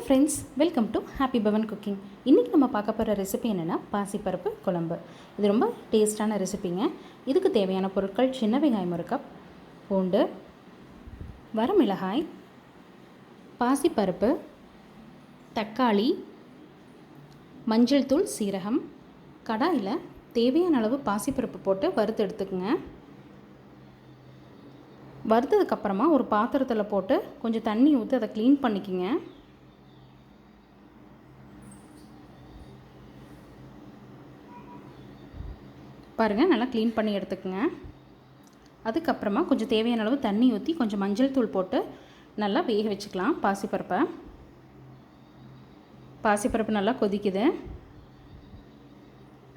Friends, welcome to happy Pavan cooking. இன்றைக்கி நம்ம பார்க்க போகிற ரெசிபி என்னென்னா பாசிப்பருப்பு குழம்பு. இது ரொம்ப டேஸ்டான ரெசிபிங்க. இதுக்கு தேவையான பொருட்கள்: சின்ன வெங்காயம் 1 கப், பூண்டு, வரமிளகாய், பாசிப்பருப்பு, தக்காளி, மஞ்சள் தூள், சீரகம். கடாயில் தேவையான அளவு பாசிப்பருப்பு போட்டு வறுத்து எடுத்துக்கோங்க. வறுத்ததுக்கப்புறமா ஒரு பாத்திரத்தில் போட்டு கொஞ்சம் தண்ணி ஊற்றி அதை க்ளீன் பண்ணிக்கோங்க. பாருங்கள், நல்லா க்ளீன் பண்ணி எடுத்துக்கோங்க. அதுக்கப்புறமா கொஞ்சம் தேவையான அளவு தண்ணி ஊற்றி கொஞ்சம் மஞ்சள் தூள் போட்டு நல்லா வேக வச்சுக்கலாம். பாசிப்பருப்பு நல்லா கொதிக்குது.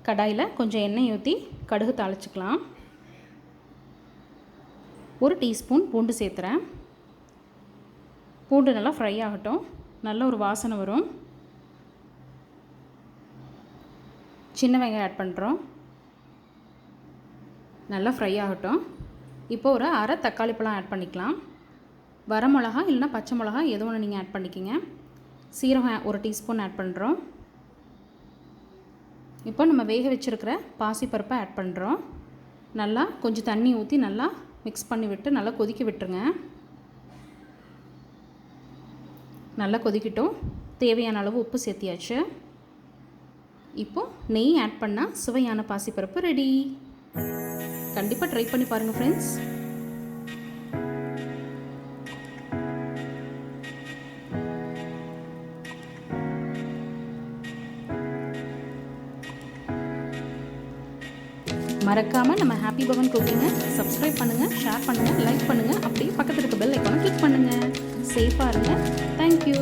கடாயில் கொஞ்சம் எண்ணெய் ஊற்றி கடுகு தாளிச்சுக்கலாம். 1 டீஸ்பூன் பூண்டு சேர்த்துறேன். பூண்டு நல்லா ஃப்ரை ஆகட்டும். நல்ல ஒரு வாசனை வரும். சின்ன வெங்காயம் ஆட் பண்ணுறோம். நல்லா ஃப்ரை ஆகட்டும். இப்போ ஒரு அரை தக்காளி பழம் ஆட் பண்ணிக்கலாம். வரமிளகா இல்லைனா பச்சை மிளகா எது ஒன்று நீங்கள் ஆட் பண்ணிக்கிங்க. சீரகம் 1 டீஸ்பூன் ஆட் பண்ணுறோம். இப்போ நம்ம வேக வச்சுருக்கிற பாசிப்பருப்பை ஆட் பண்ணுறோம். நல்லா கொஞ்சம் தண்ணி ஊற்றி நல்லா மிக்ஸ் பண்ணி விட்டு நல்லா கொதிக்க விட்டுருங்க. நல்லா கொதிக்கட்டும். தேவையான அளவு உப்பு சேர்த்தியாச்சு. இப்போது நெய் ஆட் பண்ணால் சுவையான பாசிப்பருப்பு ரெடி. கண்டிப்பாக ட்ரை பண்ணி பாருங்கள் ஃப்ரெண்ட்ஸ். மறக்காமல் நம்ம ஹாப்பி பவன் குக்கிங்கை சப்ஸ்கிரைப் பண்ணுங்கள், ஷேர் பண்ணுங்கள், லைக் பண்ணுங்கள். அப்படியே பக்கத்தில் இருக்க பெல் ஐக்கானை கிளிக் பண்ணுங்கள். சேஃபாக இருங்க. தேங்க்யூ.